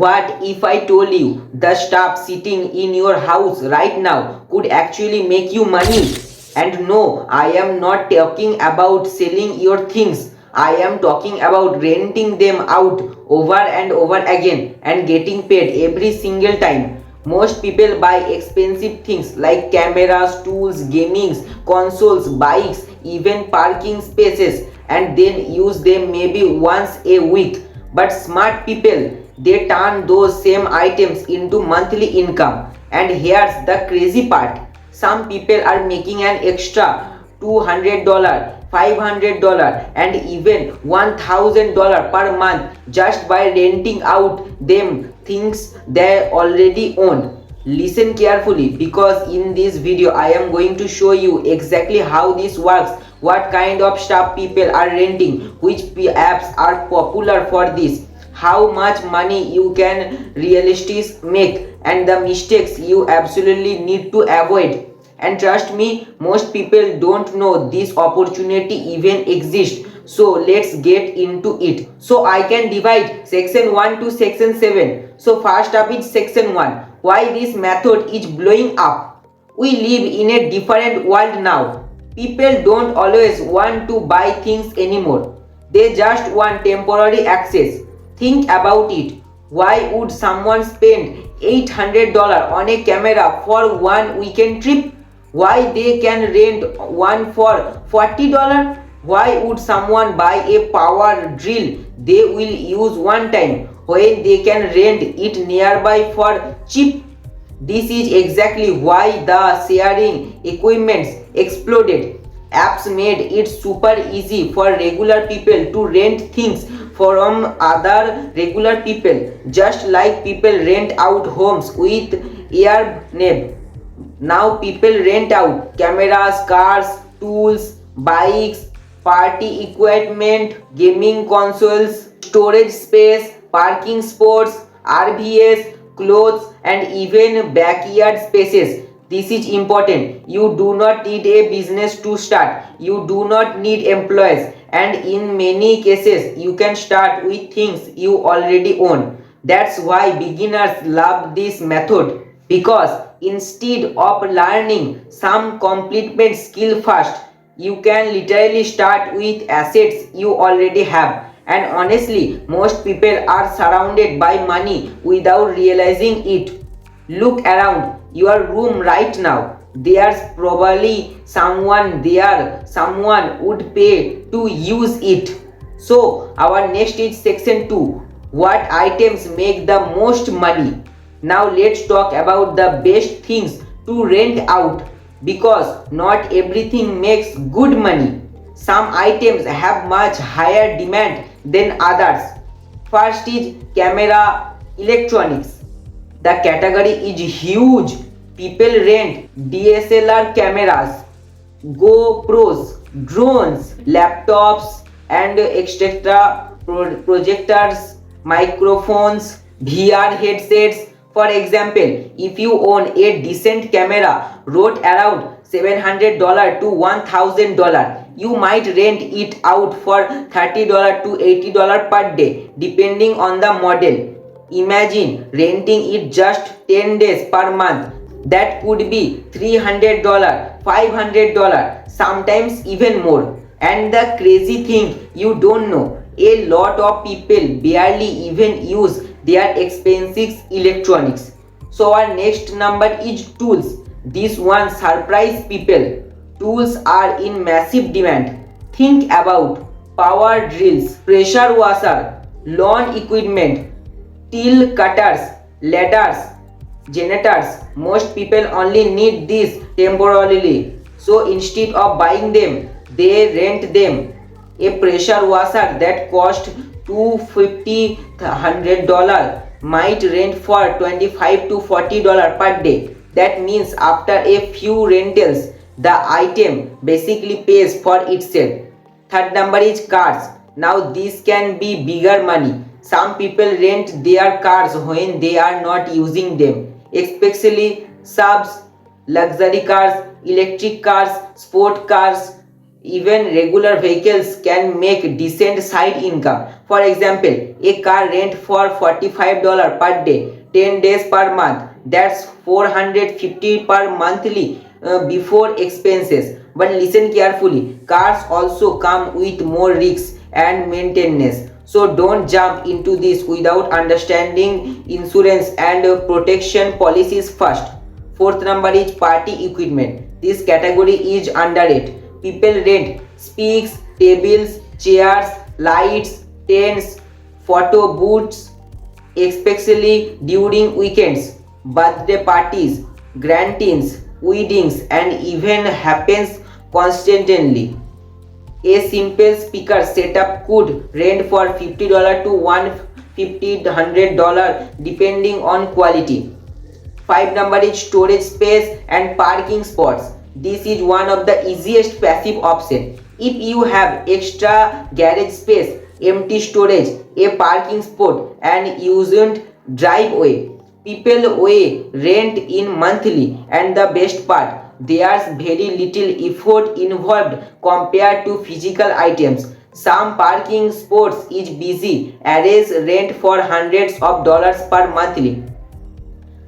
What if I told you the stuff sitting in your house right now could actually make you money? And no, I am not talking about selling your things. I am talking about renting them out over and over again and getting paid every single time. Most people buy expensive things like cameras, tools, gaming consoles, bikes, even parking spaces, and then use them maybe once a week. But smart people, they turn those same items into monthly income. And here's the crazy part. Some people are making an extra $200, $500, and even $1,000 per month just by renting out them things they already own. Listen carefully, because in this video I am going to show you exactly how this works, what kind of stuff people are renting, which apps are popular for this, how much money you can realistically make, and the mistakes you absolutely need to avoid. And trust me, most people don't know this opportunity even exists. So let's get into it. So I can divide section 1 to section 7. So first up is section 1. Why this method is blowing up. We live in a different world now. People don't always want to buy things anymore. They just want temporary access. Think about it. Why would someone spend $800 on a camera for one weekend trip? Why they can rent one for $40? Why would someone buy a power drill they will use one time when they can rent it nearby for cheap? This is exactly why the sharing equipments exploded. Apps made it super easy for regular people to rent things from other regular people, just like people rent out homes with Airbnb. Now people rent out cameras, cars, tools, bikes, party equipment, gaming consoles, storage space, parking spots, RVs, clothes, and even backyard spaces. This is important. You do not need a business to start. You do not need employees. And in many cases, you can start with things you already own. That's why beginners love this method, because instead of learning some completed skill first, you can literally start with assets you already have. And honestly, most people are surrounded by money without realizing it. Look around your room right now. There's probably someone there, someone would pay to use it. So our next is section 2. What items make the most money? Now let's talk about the best things to rent out, because not everything makes good money. Some items have much higher demand than others. First is camera electronics. The category is huge. People rent DSLR cameras, GoPros, drones, laptops, and etc. projectors, microphones, VR headsets. For example, if you own a decent camera worth around $700 to $1,000, you might rent it out for $30 to $80 per day, depending on the model. Imagine renting it just 10 days per month. That could be $300, $500, sometimes even more. And the crazy thing, you don't know, a lot of people barely even use their expensive electronics. So our next number is tools. This one surprise people. Tools are in massive demand. Think about power drills, pressure washer, lawn equipment, steel cutters, ladders, janitors. Most people only need these temporarily. So instead of buying them, they rent them. A pressure washer that cost $250 $100 might rent for $25 to $40 per day. That means after a few rentals, the item basically pays for itself. Third number is cars. Now this can be bigger money. Some people rent their cars when they are not using them, especially subs, luxury cars, electric cars, sport cars. Even regular vehicles can make decent side income. For example, a car rent for $45 per day, 10 days per month. That's 450 per monthly before expenses. But listen carefully. Cars also come with more risks and maintenance. So don't jump into this without understanding insurance and protection policies first. Fourth number is party equipment. This category is underrated. People rent speaks, tables, chairs, lights, tents, photo booths, especially during weekends, birthday parties, grandteens, weddings, and even happens constantly. A simple speaker setup could rent for $50 to $150 depending on quality. 5 number is storage space and parking spots. This is one of the easiest passive option. If you have extra garage space, empty storage, a parking spot and used driveway, people pay rent in monthly, and the best part, there's very little effort involved compared to physical items. Some parking spots is busy, arrays rent for hundreds of dollars per monthly.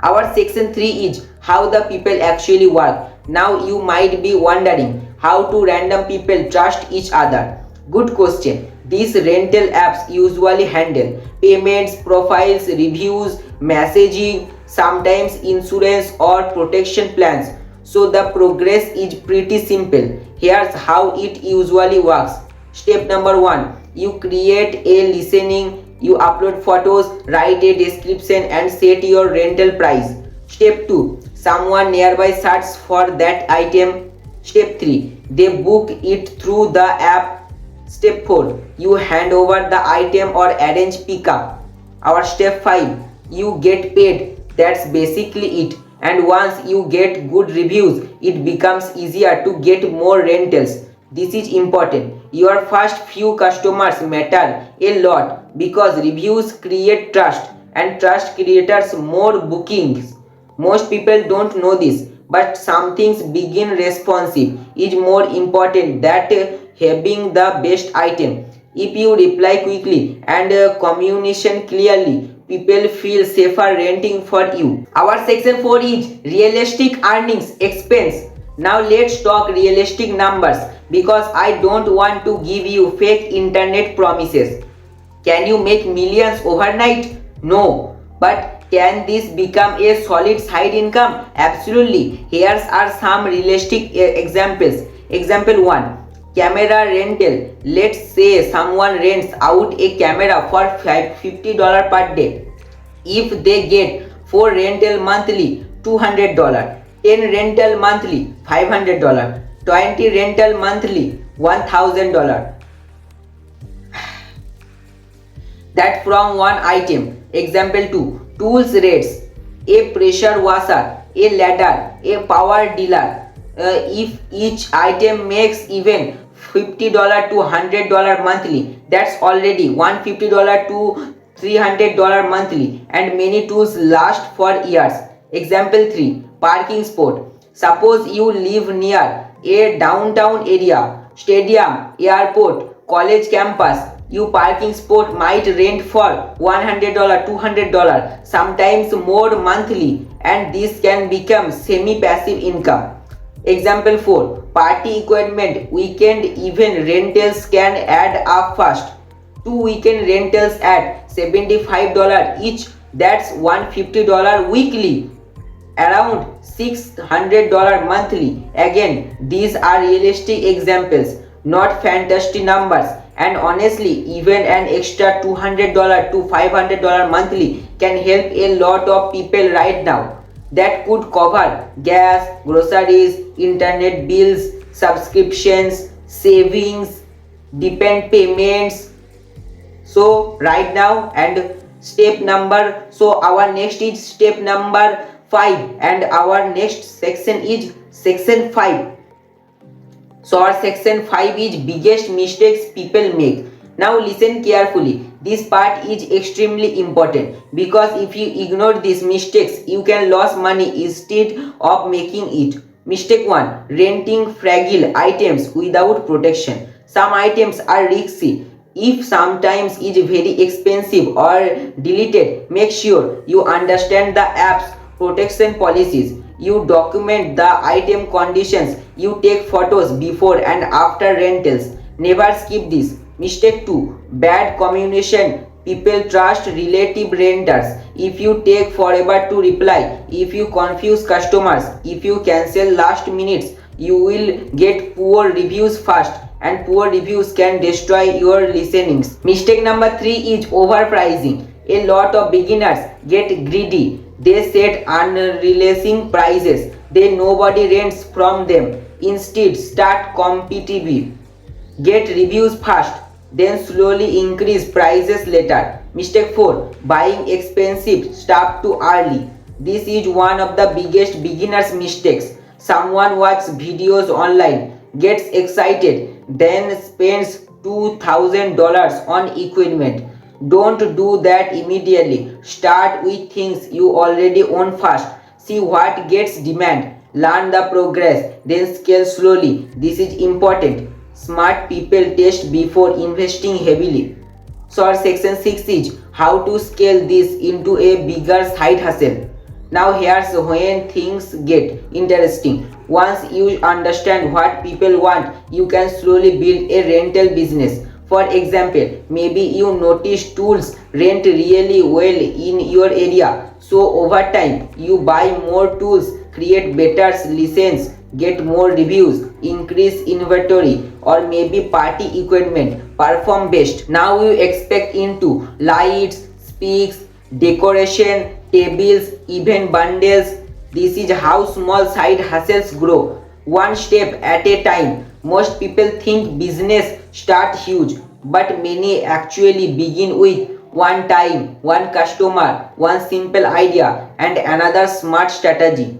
Our section 3 is how the people actually work. Now you might be wondering, how do random people trust each other? Good question. These rental apps usually handle payments, profiles, reviews, messaging, sometimes insurance or protection plans. So the progress is pretty simple. Here's how it usually works. Step number 1, you create a listening. You upload photos, write a description and set your rental price. Step 2, someone nearby searches for that item. Step 3, they book it through the app. Step 4, you hand over the item or arrange pickup. Our step 5, you get paid. That's basically it. And once you get good reviews, it becomes easier to get more rentals. This is important. Your first few customers matter a lot because reviews create trust and trust creates more bookings. Most people don't know this, but some things begin responsive is more important than having the best item. If you reply quickly and communication clearly, people feel safer renting for you. Our section 4 is realistic earnings expense. Now let's talk realistic numbers because I don't want to give you fake internet promises. Can you make millions overnight? No. But can this become a solid side income? Absolutely. Here are some realistic examples. Example 1, camera rental. Let's say someone rents out a camera for $50 per day. If they get 4 rental monthly, $200. 10 rental monthly, $500. 20 rental monthly, $1,000. That from one item. Example 2, tools rates. A pressure washer, a ladder, a power dealer. If each item makes even $50 to $100 monthly, that's already $150 to $300 monthly, and many tools last for years. Example 3, parking spot. Suppose you live near a downtown area, stadium, airport, college campus. Your parking spot might rent for $100, $200, sometimes more monthly, and this can become semi-passive income. Example 4, party equipment. Weekend event rentals can add up fast. 2 weekend rentals at $75 each, that's $150 weekly, around $600 monthly. Again, these are realistic examples, not fantasy numbers. And honestly, even an extra $200 to $500 monthly can help a lot of people right now. That could cover gas, groceries, internet bills, subscriptions, savings, depend payments. So right now, and step number, so our next is step number 5, and our next section is section 5. So our section 5 is biggest mistakes people make. Now listen carefully. This part is extremely important because if you ignore these mistakes, you can lose money instead of making it. Mistake 1. Renting fragile items without protection. Some items are risky. If sometimes is very expensive or deleted, make sure you understand the app's protection policies. You document the item conditions. You take photos before and after rentals. Never skip this. Mistake 2. Bad communication. People trust relative renters. If you take forever to reply, if you confuse customers, if you cancel last minutes, you will get poor reviews fast, and poor reviews can destroy your listenings. Mistake number 3 is overpricing. A lot of beginners get greedy. They set unrealistic prices. Then nobody rents from them. Instead, start competitive. Get reviews fast, then slowly increase prices later. Mistake 4. Buying expensive stuff too early. This is one of the biggest beginners' mistakes. Someone watches videos online, gets excited, then spends $2,000 on equipment. Don't do that immediately. Start with things you already own first. See what gets demand. Learn the progress, then scale slowly. This is important. Smart people test before investing heavily. So our section 6 is how to scale this into a bigger side hustle. Now here's when things get interesting. Once you understand what people want, you can slowly build a rental business. For example, maybe you notice tools rent really well in your area. So over time, you buy more tools, create better license, get more reviews, increase inventory, or maybe party equipment perform best. Now you expect into lights, speaks, decoration, tables, even bundles. This is how small side hustles grow. One step at a time. Most people think business start huge, but many actually begin with one time, one customer, one simple idea, and another smart strategy.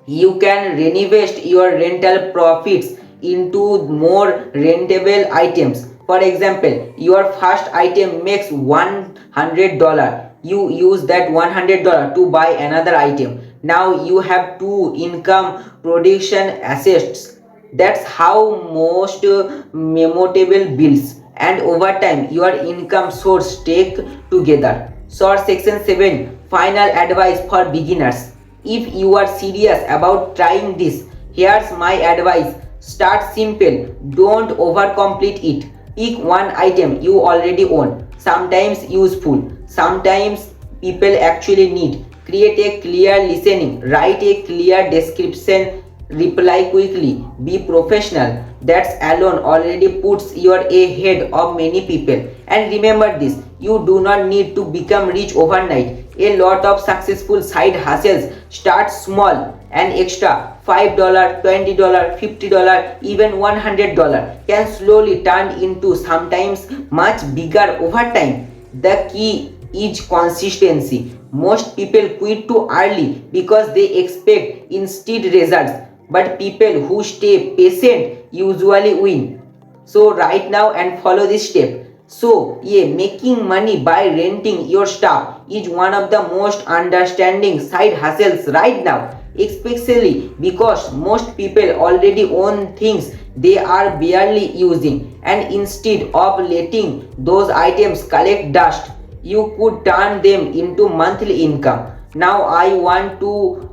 You can reinvest your rental profits into more rentable items. For example, your first item makes $100. You use that $100 to buy another item. Now you have two income production assets. That's how most memorable bills and over time your income source take together. So section 7, final advice for beginners. If you are serious about trying this, here's my advice. Start simple, don't overcomplicate it. Pick one item you already own, sometimes useful, sometimes people actually need. Create a clear listening, write a clear description, reply quickly, be professional. That's alone already puts you ahead of many people. And remember this, you do not need to become rich overnight. A lot of successful side hustles start small, and extra $5, $20, $50, even $100 can slowly turn into sometimes much bigger over time. The key is consistency. Most people quit too early because they expect instant results, but people who stay patient usually win. So right now and follow this step. So yeah, making money by renting your stuff is one of the most understanding side hustles right now, especially because most people already own things they are barely using, and instead of letting those items collect dust, you could turn them into monthly income. Now I want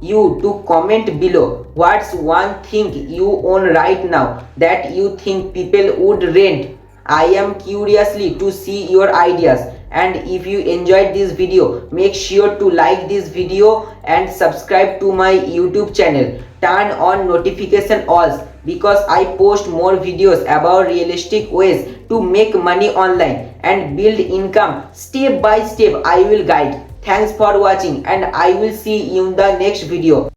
you to comment below what's one thing you own right now that you think people would rent. I am curiously to see your ideas, and if you enjoyed this video, make sure to like this video and subscribe to my YouTube channel. Turn on notification alls because I post more videos about realistic ways to make money online and build income step by step. I will guide. Thanks for watching, and I will see you in the next video.